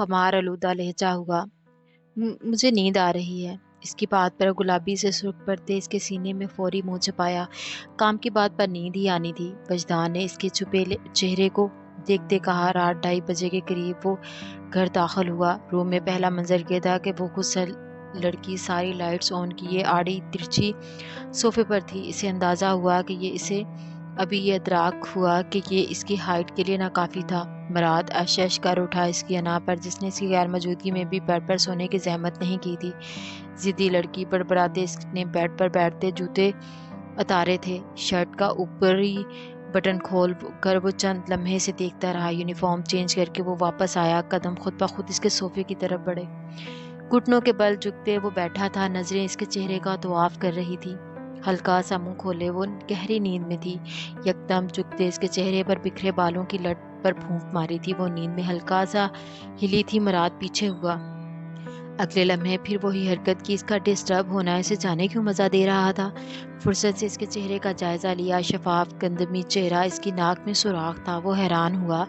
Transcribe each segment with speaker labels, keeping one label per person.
Speaker 1: खमार आलूदा लहजा हुआ, मुझे नींद आ रही है। इसकी बात पर गुलाबी से सुर्ख पड़ते इसके सीने में फौरी मुंह छुपाया। काम की बात पर नींद ही आनी थी। वजदान ने इसके छुपे चेहरे को देखते कहा। रात 2:30 बजे के करीब वो घर दाखिल हुआ। रूम में पहला मंजर ये था कि वो गुस्सल लड़की सारी लाइट्स ऑन किए आड़ी तिरछी सोफे पर थी। इसे अंदाज़ा हुआ कि इसे अभी ये इदराक हुआ कि ये इसकी हाइट के लिए नाकाफ़ी था। मराद अशश कर उठा इसकी अना पर, जिसने इसकी गैर मौजूदगी में भी बेड पर सोने की जहमत नहीं की थी। ज़िद्दी लड़की बड़बड़ाते इसने बेड पर बैठते जूते उतारे थे। शर्ट का ऊपरी बटन खोल कर वो चंद लम्हे से देखता रहा। यूनिफॉर्म चेंज करके वो वापस आया। कदम खुद ब खुद इसके सोफे की तरफ बढ़े। घुटनों के बल झुकते वो बैठा था। नजरें इसके चेहरे का तवाफ कर रही थी। हल्का सा मुंह खोले वो गहरी नींद में थी। यकदम झुकते इसके चेहरे पर बिखरे बालों की लट पर फूंक मारी थी। वो नींद में हल्का सा हिली थी। मराद पीछे हुआ। अगले लम्हे फिर वही हरकत की। इसका डिस्टर्ब होना इसे जाने क्यों मज़ा दे रहा था। फुर्सत से इसके चेहरे का जायज़ा लिया। शफाफ गंदमी चेहरा, इसकी नाक में सुराख था। वो हैरान हुआ।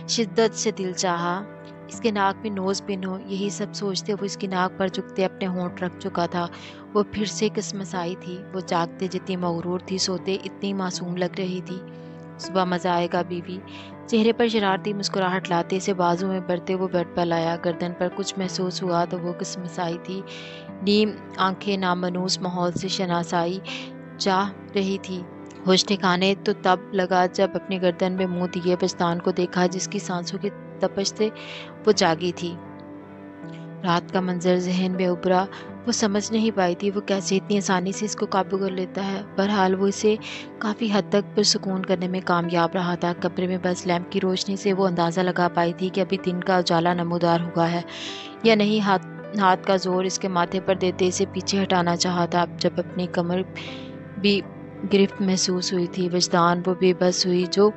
Speaker 1: शिद्दत से दिल चाहा इसके नाक में नोज़ पिन हो। यही सब सोचते वो इसकी नाक पर झुकते अपने होंठ रख चुका था। वो फिर से किस्मसाई थी। वो जागते जितनी मगरूर थी, सोते इतनी मासूम लग रही थी। सुबह मज़ा आएगा बीवी। चेहरे पर शरारती मुस्कुराहट लाते से बाजू में बढ़ते वो बेड पर लाया। गर्दन पर कुछ महसूस हुआ तो वो किस्मसाई थी। नीम आंखें नामनूस माहौल से शनासाई चाह रही थी। होश ठिकाने तो तब लगा जब अपनी गर्दन में मुंह दिए बस्तान को देखा, जिसकी सांसों की तपश से वो जागी थी। रात का मंजर जहन में उभरा। वो समझ नहीं पाई थी वो कैसे इतनी आसानी से इसको काबू कर लेता है। बहरहाल वो इसे काफ़ी हद तक पुरसुकून करने में कामयाब रहा था। कमरे में बस लैंप की रोशनी से वो अंदाज़ा लगा पाई थी कि अभी दिन का उजाला नमूदार हुआ है या नहीं। हाथ का जोर इसके माथे पर देते इसे पीछे हटाना चाहा था। जब अपनी कमर भी गिरफ्त महसूस हुई थी, वजदान वो बेबस हुई जो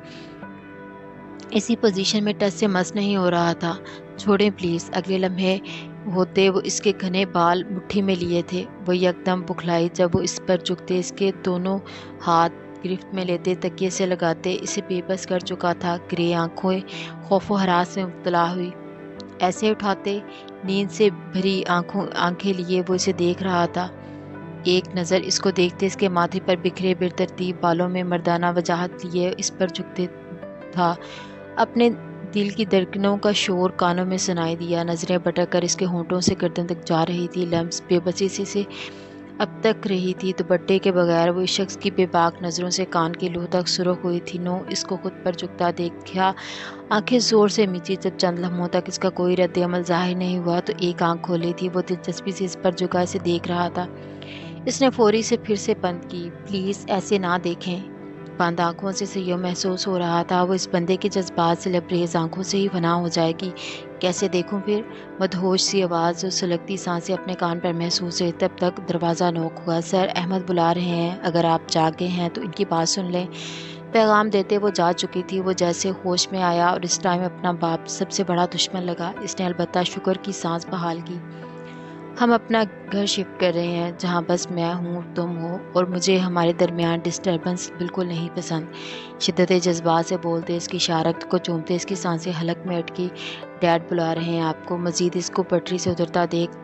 Speaker 1: इसी पोजीशन में टस से मस नहीं हो रहा था। छोड़ें प्लीज़। अगले लम्हे होते वो इसके घने बाल मुट्ठी में लिए थे। वो यकदम बुखलाई जब वो इस पर झुकते इसके दोनों हाथ गिरफ्त में लेते तकिए से लगाते इसे बेबस कर चुका था। ग्रे आंखें खौफो हरास में मुब्तला हुई। ऐसे उठाते नींद से भरी आंखें लिए वो इसे देख रहा था। एक नज़र इसको देखते इसके माथे पर बिखरे बेतरतीब बालों में मर्दाना वजाहत लिए इस पर झुकते था। अपने दिल की धड़कनों का शोर कानों में सुनाई दिया। नजरें भटक कर इसके होंठों से गर्दन तक जा रही थी। लम्स बेबसी से अब तक रही थी। दुपट्टे के बगैर वो इस शख्स की बेबाक नज़रों से कान की लूह तक सुरख हुई थी। नो इसको खुद पर झुकता देखा। आंखें जोर से मीची। जब चंद लम्हों तक इसका कोई रद्द अमल जाहिर नहीं हुआ तो एक आंख खोली थी। वो दिलचस्पी से इस पर झुका इसे देख रहा था। इसने फौरी से फिर से बंद की। प्लीज़ ऐसे ना देखें। बंद आंखों से यूँ महसूस हो रहा था वो इस बंदे के जज्बात से लबरेज आंखों से ही फना हो जाएगी। कैसे देखूं फिर। मदहोश सी आवाज़ और सुलगती सांसें अपने कान पर महसूस हुई। तब तक दरवाज़ा नोक हुआ। सर अहमद बुला रहे हैं, अगर आप जागे हैं तो इनकी बात सुन लें। पैगाम देते वो जा चुकी थी। वो जैसे होश में आया और इस टाइम अपना बाप सबसे बड़ा दुश्मन लगा। इसने अलबत्ता शुक्र की सांस बहाल की। हम अपना घर शिफ्ट कर रहे हैं जहाँ बस मैं हूँ, तुम हो और मुझे हमारे दरमियान डिस्टर्बेंस बिल्कुल नहीं पसंद। शिद्दत जज्बात से बोलते इसकी इशारत को चूमते इसकी सांसें हलक में अटकी। डैड बुला रहे हैं आपको। मजीद इसको पटरी से उतरता देख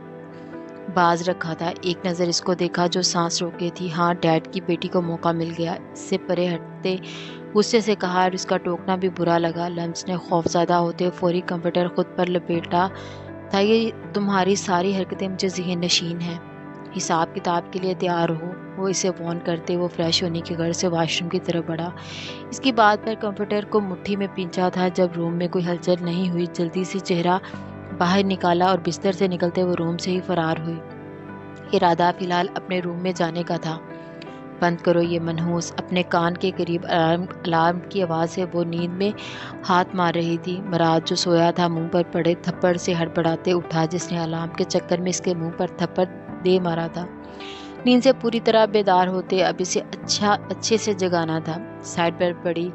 Speaker 1: बाज रखा था। एक नज़र इसको देखा जो सांस रोके थी। हाँ, डैड की बेटी को मौका मिल गया। इससे परे हटते गुस्से से कहा और इसका टोकना भी बुरा लगा। लम्स ने खौफज़दा होते फौरी कंप्यूटर खुद पर लपेटा था। ये तुम्हारी सारी हरकतें मुझे ज़हन नशीन हैं। हिसाब किताब के लिए तैयार हो। वो इसे वॉर्न करते वो फ्रेश होने के घर से वॉशरूम की तरफ बढ़ा। इसकी बात पर कंप्यूटर को मुट्ठी में पींचा था। जब रूम में कोई हलचल नहीं हुई, जल्दी से चेहरा बाहर निकाला और बिस्तर से निकलते वो रूम से ही फरार हुई। इरादा फ़िलहाल अपने रूम में जाने का था। बंद करो ये मनहूस। अपने कान के करीब अलार्म की आवाज़ से वो नींद में हाथ मार रही थी। मराद जो सोया था मुंह पर पड़े थप्पड़ से हड़बड़ाते उठा, जिसने अलार्म के चक्कर में इसके मुंह पर थप्पड़ दे मारा था। नींद से पूरी तरह बेदार होते अब इसे अच्छे से जगाना था। साइड पर पड़ी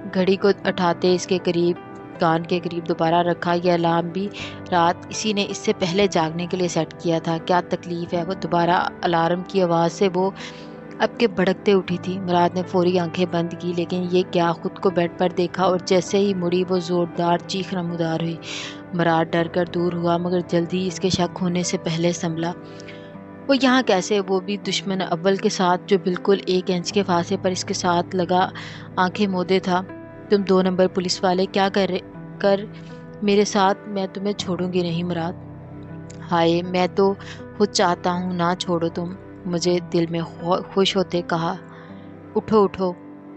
Speaker 1: घड़ी को उठाते इसके करीब कान के करीब दोबारा रखा। यह अलार्म भी रात इसी ने इससे पहले जागने के लिए सेट किया था। क्या तकलीफ़ है। वो दोबारा अलार्म की आवाज़ से वो अब के भड़कते उठी थी। मुराद ने फौरी आंखें बंद की, लेकिन ये क्या, खुद को बेड पर देखा और जैसे ही मुड़ी वो ज़ोरदार चीख नमूदार हुई। مراد ڈر کر دور ہوا مگر جلدی اس کے شک ہونے سے پہلے سنبھلا۔ وہ یہاں کیسے، وہ بھی دشمن اول کے ساتھ جو بالکل 1 انچ کے فاصلے پر اس کے ساتھ لگا آنکھیں مودے تھا۔ تم 2 نمبر پولیس والے کیا کر میرے ساتھ، میں تمہیں چھوڑوں گی نہیں مراد۔ ہائے میں تو خود چاہتا ہوں نہ چھوڑو تم مجھے، دل میں خوش ہوتے کہا۔ اٹھو اٹھو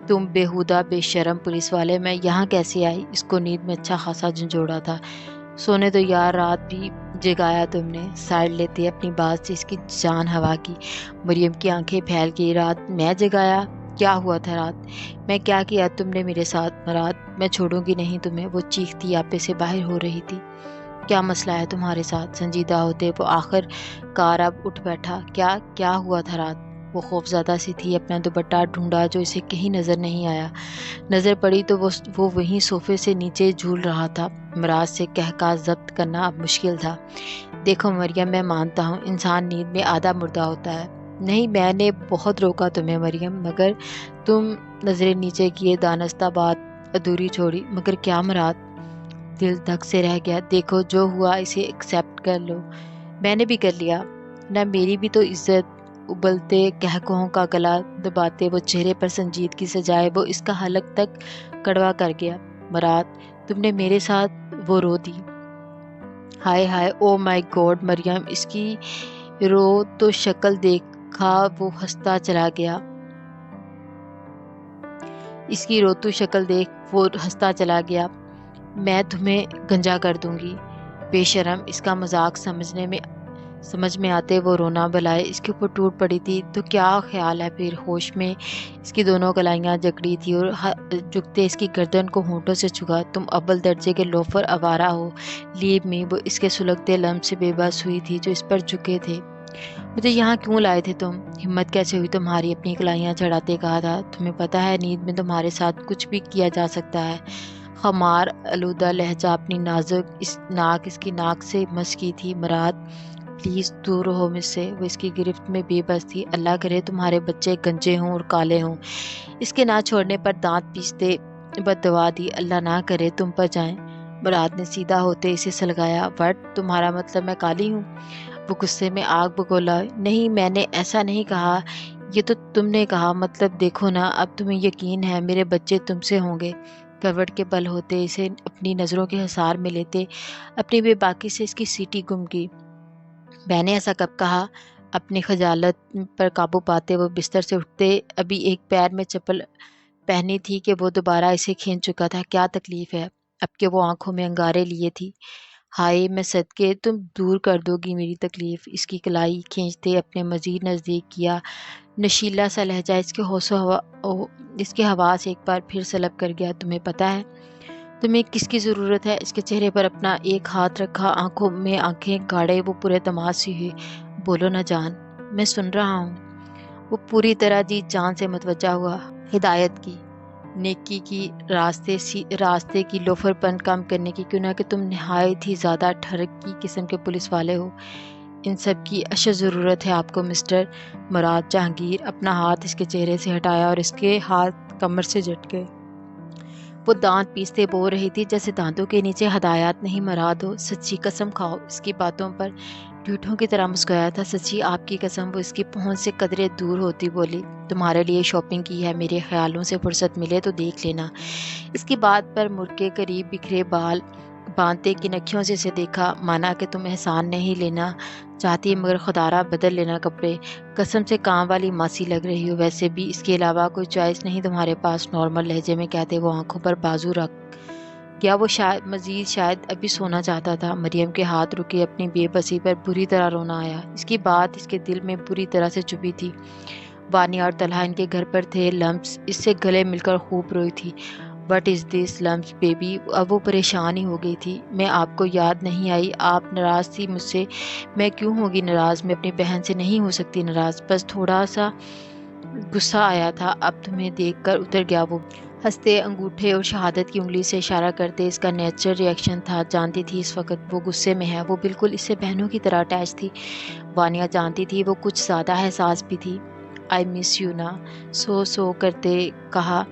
Speaker 1: تم بےہودہ بے شرم پولیس والے، میں یہاں کیسے آئی؟ اس کو نیند میں اچھا خاصا جھنجھوڑا تھا۔ سونے تو یار، رات بھی جگایا تم نے، سائڈ لیتے اپنی بات سے اس کی جان ہوا کی۔ مریم کی آنکھیں پھیل گئی۔ رات میں جگایا؟ کیا ہوا تھا رات؟ میں کیا کیا تم نے میرے ساتھ مراد؟ میں چھوڑوں گی نہیں تمہیں، وہ چیختی آپے سے باہر ہو رہی تھی۔ کیا مسئلہ ہے تمہارے ساتھ؟ سنجیدہ ہوتے وہ آخر کار اب اٹھ بیٹھا۔ کیا ہوا تھا رات؟ وہ خوف زدہ سی تھی، اپنا دوپٹہ ڈھونڈا جو اسے کہیں نظر نہیں آیا۔ نظر پڑی تو وہ وہیں صوفے سے نیچے جھول رہا تھا۔ مراد سے قہقہ ضبط کرنا اب مشکل تھا۔ دیکھو مریم، میں مانتا ہوں انسان نیند میں آدھا مردہ ہوتا ہے۔ نہیں، میں نے بہت روکا تمہیں مریم، مگر تم نظریں نیچے کیے دانستہ بات ادھوری چھوڑی۔ مگر کیا مراد؟ دل دھک سے رہ گیا۔ دیکھو جو ہوا اسے ایکسیپٹ کر لو۔ میں نے بھی کر لیا نہ، میری بھی تو عزت۔ ابلتے قہقہوں کا گلا دباتے وہ چہرے پر سنجیدگی سجائے وہ اس کا حلق تک کڑوا کر گیا۔ مراد، تم نے میرے ساتھ وہ رو دی۔ ہائے ہائے، او مائی گاڈ مریم، اس کی رو تو شکل دیکھا وہ ہنستا چلا گیا۔ اس کی روتو شکل دیکھ وہ ہنستا چلا گیا۔ میں تمہیں گنجا کر دوں گی۔ بے شرم، اس کا مذاق سمجھ میں آتے وہ رونا بلائے اس کے اوپر ٹوٹ پڑی تھی۔ تو کیا خیال ہے پھر؟ ہوش میں اس کی دونوں کلائیاں جکڑی تھی اور جھکتے اس کی گردن کو ہونٹوں سے چھکا۔ تم اول درجے کے لوفر آوارہ ہو، لیو می۔ وہ اس کے سلگتے لمس سے بے بس ہوئی تھی جو اس پر جھکے تھے۔ مجھے یہاں کیوں لائے تھے تم؟ ہمت کیسے ہوئی تمہاری؟ اپنی کلائیاں چڑھاتے کہا تھا۔ تمہیں پتہ ہے نیند میں تمہارے ساتھ کچھ بھی کیا جا سکتا ہے۔ خمار آلودہ لہجہ اپنی نازک اس کی ناک سے مس کی تھی۔ مراد پلیز دور رہو مجھ سے۔ وہ اس کی گرفت میں بے بس تھی۔ اللہ کرے تمہارے بچے گنجے ہوں اور کالے ہوں۔ اس کے نہ چھوڑنے پر دانت پیستے بد دعا دی۔ اللہ نہ کرے تم پر جائیں۔ مراد نے سیدھا ہوتے اسے سلگایا۔ وٹ، تمہارا مطلب میں کالی ہوں؟ وہ غصے میں آگ بگولا۔ نہیں، میں نے ایسا نہیں کہا، یہ تو تم نے کہا۔ مطلب دیکھو نا، اب تمہیں یقین ہے میرے بچے تم سے ہوں گے۔ کروٹ کے بل ہوتے اسے اپنی نظروں کے حصار میں لیتے اپنی بے باکی سے اس کی سیٹی گم گئی۔ میں نے ایسا کب کہا؟ اپنی خجالت پر قابو پاتے وہ بستر سے اٹھتے ابھی ایک پیر میں چپل پہنی تھی کہ وہ دوبارہ اسے کھینچ چکا تھا۔ کیا تکلیف ہے؟ اب کہ وہ آنکھوں میں انگارے لیے تھی۔ ہائے میں صدقے، تم دور کر دو گی میری تکلیف۔ اس کی کلائی کھینچتے اپنے مزید نزدیک کیا۔ نشیلا سا لہجہ اس کے حواس ایک بار پھر سلب کر گیا۔ تمہیں پتہ ہے تمہیں کس کی ضرورت ہے؟ اس کے چہرے پر اپنا ایک ہاتھ رکھا، آنکھوں میں آنکھیں گاڑے وہ پورے تماس سی ہوئی۔ بولو نا جان، میں سن رہا ہوں۔ وہ پوری طرح جی جان سے متوجہ ہوا۔ ہدایت کی، نیکی کی، راستے کی، لوفر پن کم کرنے کی، کیوں نہ کہ تم نہایت ہی زیادہ ٹھرکی قسم کے پولیس والے ہو۔ ان سب کی اشد ضرورت ہے آپ کو مسٹر مراد جہانگیر۔ اپنا ہاتھ اس کے چہرے سے ہٹایا اور اس کے ہاتھ کمر سے جٹ گئے۔ وہ دانت پیستے بول رہی تھی جیسے دانتوں کے نیچے ہدایات نہیں مراد ہو۔ سچی قسم کھاؤ۔ اس کی باتوں پر جھوٹوں کی طرح مسکرایا تھا۔ سچی آپ کی قسم۔ وہ اس کی پہنچ سے قدرے دور ہوتی بولی۔ تمہارے لیے شاپنگ کی ہے، میرے خیالوں سے فرصت ملے تو دیکھ لینا۔ اس کی بات پر مڑ کے قریب بکھرے بال باندھتے کی نکھیوں سے اسے دیکھا، مانا کہ تم احسان نہیں لینا چاہتی مگر خدارہ بدل لینا کپڑے۔ قسم سے کام والی ماسی لگ رہی ہو۔ ویسے بھی اس کے علاوہ کوئی چوائس نہیں تمہارے پاس، نارمل لہجے میں کہتے وہ آنکھوں پر بازو رکھ گیا۔ وہ شاید ابھی سونا چاہتا تھا۔ مریم کے ہاتھ رکے، اپنی بے بسی پر بری طرح رونا آیا۔ اس کی بات اس کے دل میں بری طرح سے چبھی تھی۔ وانیا اور طلحہ ان کے گھر پر تھے۔ لمس اس سے گلے مل کر خوب روئی تھی۔ وٹ از دس لمس بیبی؟ اب وہ پریشان ہی ہو گئی تھی۔ میں آپ کو یاد نہیں آئی؟ آپ ناراض تھی مجھ سے؟ میں کیوں ہوگی ناراض؟ میں اپنی بہن سے نہیں ہو سکتی ناراض، بس تھوڑا سا غصہ آیا تھا۔ اب تمہیں دیکھ کر اتر گیا۔ وہ ہنستے انگوٹھے اور شہادت کی انگلی سے اشارہ کرتے اس کا نیچرل ری ایکشن تھا۔ جانتی تھی اس وقت وہ غصے میں ہے۔ وہ بالکل اس سے بہنوں کی طرح اٹیچ تھی۔ وانیا جانتی تھی وہ کچھ زیادہ حساس بھی تھی۔ آئی مس یو نا، سو کرتے کہا۔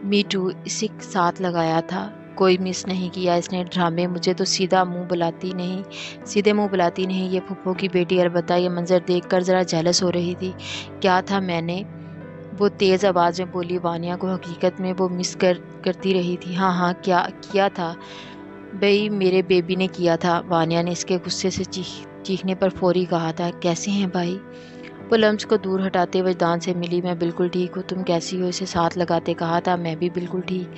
Speaker 1: می ٹو، اسے ساتھ لگایا تھا۔ कोई मिस नहीं किया इसने ड्रामे, मुझे तो सीधे मुंह बुलाती नहीं। ये फूफो की बेटी अलबत्ता ये मंजर देखकर ज़रा जेलस हो रही थी। क्या था मैंने, वो तेज़ आवाज़ में बोली वानिया को हकीकत में वो मिस करती रही थी। हाँ, क्या किया था? भई मेरे बेबी ने किया था, वानिया ने इसके गुस्से से चीखने पर फौरी कहा था। कैसे हैं भाई? वो लम्स को दूर हटाते वजदान से मिली। मैं बिल्कुल ठीक हूँ, तुम कैसी हो? इसे साथ लगाते कहा था। मैं भी बिल्कुल ठीक,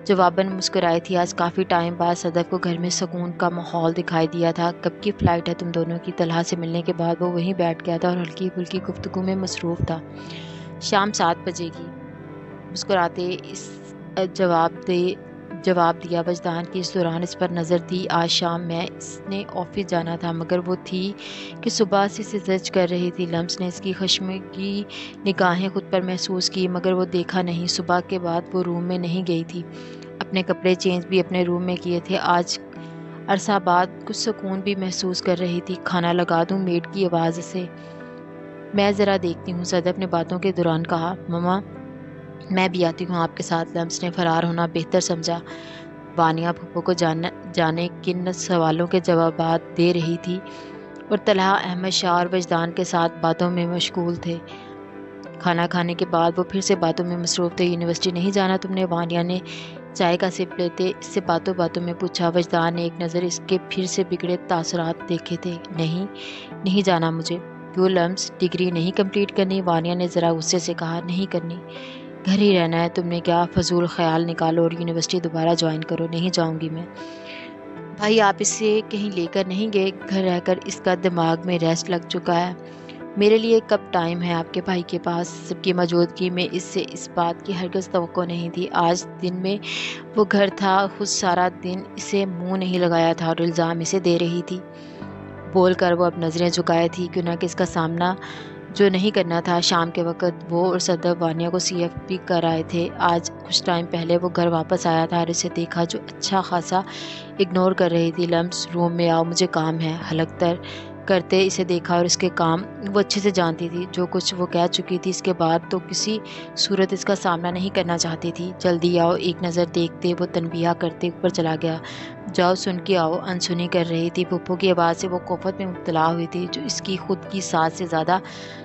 Speaker 1: जवाबन मुस्कुराई थी। आज काफ़ी टाइम बाद सदफ को घर में सुकून का माहौल दिखाई दिया था। कब की फ़्लाइट है तुम दोनों की? तलहा से मिलने के बाद वो वहीं बैठ गया था और हल्की फुल्की गुफ्तगू में मसरूफ़ था। शाम 7 बजे की, मुस्कुराते इस जवाब दिया। वजदान की इस दौरान इस पर नज़र थी। आज शाम मैं इसने ऑफिस जाना था, मगर वो थी कि सुबह से सजज कर रही थी। लम्स ने इसकी खश्म की निगाहें खुद पर महसूस की, मगर वो देखा नहीं। सुबह के बाद वो रूम में नहीं गई थी। अपने कपड़े चेंज भी अपने रूम में किए थे। आज अरसा बाद कुछ सुकून भी महसूस कर रही थी। खाना लगा दूं? मेड की आवाज़ से। मैं ज़रा देखती हूँ, सदफ ने बातों के दौरान कहा। ममा मैं भी आती हूँ आपके साथ। लम्स ने फरार होना बेहतर समझा। वानिया फूफो को जाने किन सवालों के जवाब दे रही थी और तलहा अहमद शाह और वजदान के साथ बातों में मशगूल थे। खाना खाने के बाद वो फिर से बातों में मसरूफ़ थे। यूनिवर्सिटी नहीं जाना तुमने? वानिया ने चाय का सिप लेते इससे बातों में पूछा। वजदान ने एक नज़र इसके फिर से बिगड़े तासुरात देखे थे। नहीं जाना मुझे। क्यों लम्स, डिग्री नहीं कंप्लीट करनी? वानिया ने ज़रा गुस्से से कहा। नहीं करनी, घर ही रहना है। तुमने क्या फजूल ख्याल निकालो और यूनिवर्सिटी दोबारा ज्वाइन करो। नहीं जाऊंगी मैं। भाई आप इसे कहीं लेकर नहीं गए? घर रहकर इसका दिमाग में रेस्ट लग चुका है। मेरे लिए कब टाइम है आपके भाई के पास? सबकी मौजूदगी में इससे इस बात की हरगिज़ तवक्को नहीं थी। आज दिन में वो घर था, खुद सारा दिन इसे मुंह नहीं लगाया था और इल्ज़ाम इसे दे रही थी। बोल कर वो अब नज़रें झुकाए थी, क्यों ना कि इसका सामना जो नहीं करना था। शाम के वक्त वो और सदफ वानिया को CFP कर आए थे। आज कुछ टाइम पहले वो घर वापस आया था और इसे देखा जो अच्छा खासा इग्नोर कर रही थी। लम्स रूम में आओ, मुझे काम है। हलकतर करते इसे देखा और इसके काम वो अच्छे से जानती थी। जो कुछ वो कह चुकी थी इसके बाद तो किसी सूरत इसका सामना नहीं करना चाहती थी। जल्दी आओ। एक नज़र देखते वो तनबीहा करते ऊपर चला गया। जाओ सुन के आओ। अनसुनी कर रही थी। फूफो की आवाज़ से वो कोफत में मुब्तला हुई थी, जो इसकी खुद की सांस से ज़्यादा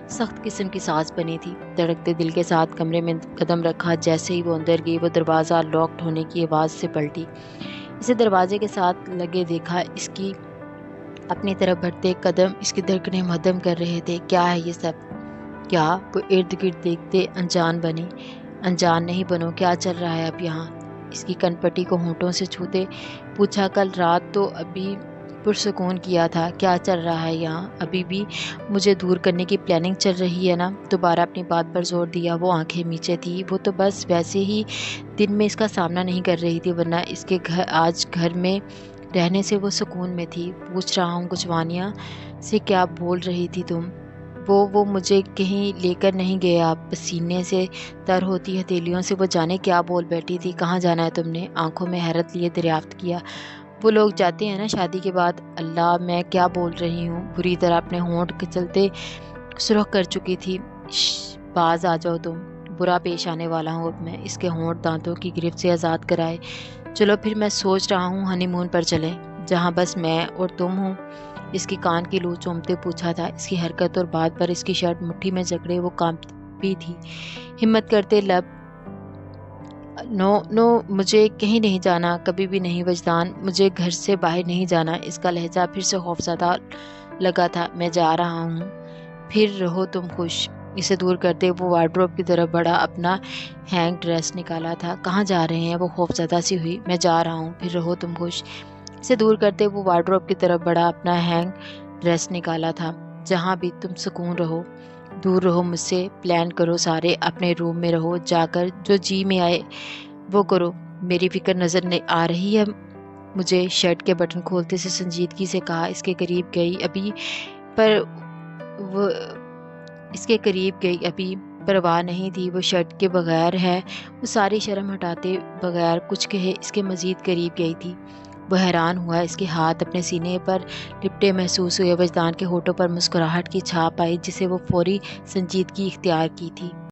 Speaker 1: सख्त किस्म की सांस बनी थी। धड़कते दिल के साथ कमरे में कदम रखा। जैसे ही वो अंदर गई, वो दरवाज़ा लॉक्ड होने की आवाज़ से पलटी। इसे दरवाजे के साथ लगे देखा। इसकी अपनी तरफ बढ़ते कदम इसकी धड़कनें मध्यम कर रहे थे। क्या है ये सब? क्या? वो इर्द गिर्द देखते अनजान नहीं बनो। क्या चल रहा है अब यहाँ? इसकी कनपट्टी को होंठों से छूते पूछा। कल रात तो अभी पुरसुकून किया था। क्या चल रहा है यहाँ? अभी भी मुझे दूर करने की प्लानिंग चल रही है ना? दोबारा अपनी बात पर जोर दिया। वो आंखें नीचे थी। वो तो बस वैसे ही दिन में इसका सामना नहीं कर रही थी, वरना इसके आज घर में रहने से वो सुकून में थी। पूछ रहा हूँ कुछ वानिया से, क्या बोल रही थी तुम? वो मुझे कहीं लेकर नहीं गए आप? पसीने से तर होती हथेलियों से वो जाने क्या बोल बैठी थी। कहाँ जाना है तुमने? आंखों में हैरत लिए दरियाफ्त किया। वो लोग जाते हैं ना शादी के बाद। अल्लाह, मैं क्या बोल रही हूँ? बुरी तरह अपने होंठ के चलते सुरख कर चुकी थी। बाज आ जाओ तुम, बुरा पेश आने वाला हूँ अब मैं। इसके होंठ दांतों की गिरफ्त से आज़ाद कराए। चलो फिर मैं सोच रहा हूँ हनीमून पर चलें, जहाँ बस मैं और तुम हूँ। इसकी कान की लू चूमते पूछा था। इसकी हरकत और बात पर इसकी शर्ट मुट्ठी में जकड़े वो कांपती थी। हिम्मत करते लब, नो, मुझे कहीं नहीं जाना, कभी भी नहीं वजदान, मुझे घर से बाहर नहीं जाना। इसका लहजा फिर से खौफज़दा लगा था। मैं जा रहा हूँ, फिर रहो तुम खुश। इसे दूर करते वो वार्डरोब की तरफ बढ़ा। अपना हैंग ड्रेस निकाला था। कहाँ जा रहे हैं? वो खौफज़दा सी हुई। मैं जा रहा हूँ, फिर रहो तुम खुश। इसे दूर करते वो वार्डरोब की तरफ बढ़ा। अपना हैंग ड्रेस निकाला था। जहाँ भी तुम सुकून रहो, दूर रहो मुझसे। प्लान करो सारे, अपने रूम में रहो, जाकर जो जी में आए वो करो। मेरी फिक्र नज़र नहीं आ रही है मुझे? शर्ट के बटन खोलते से संजीदगी से कहा। इसके करीब गई अभी परवाह नहीं थी। वो शर्ट के बगैर है। वो सारी शर्म हटाते बगैर कुछ कहे इसके मज़ीद करीब गई थी। वो हैरान हुआ। इसके हाथ अपने सीने पर लिपटे महसूस हुए। वजदान के होठों पर मुस्कुराहट की छाप आई, जिसे वो फौरी संजीदगी इख्तियार की थी।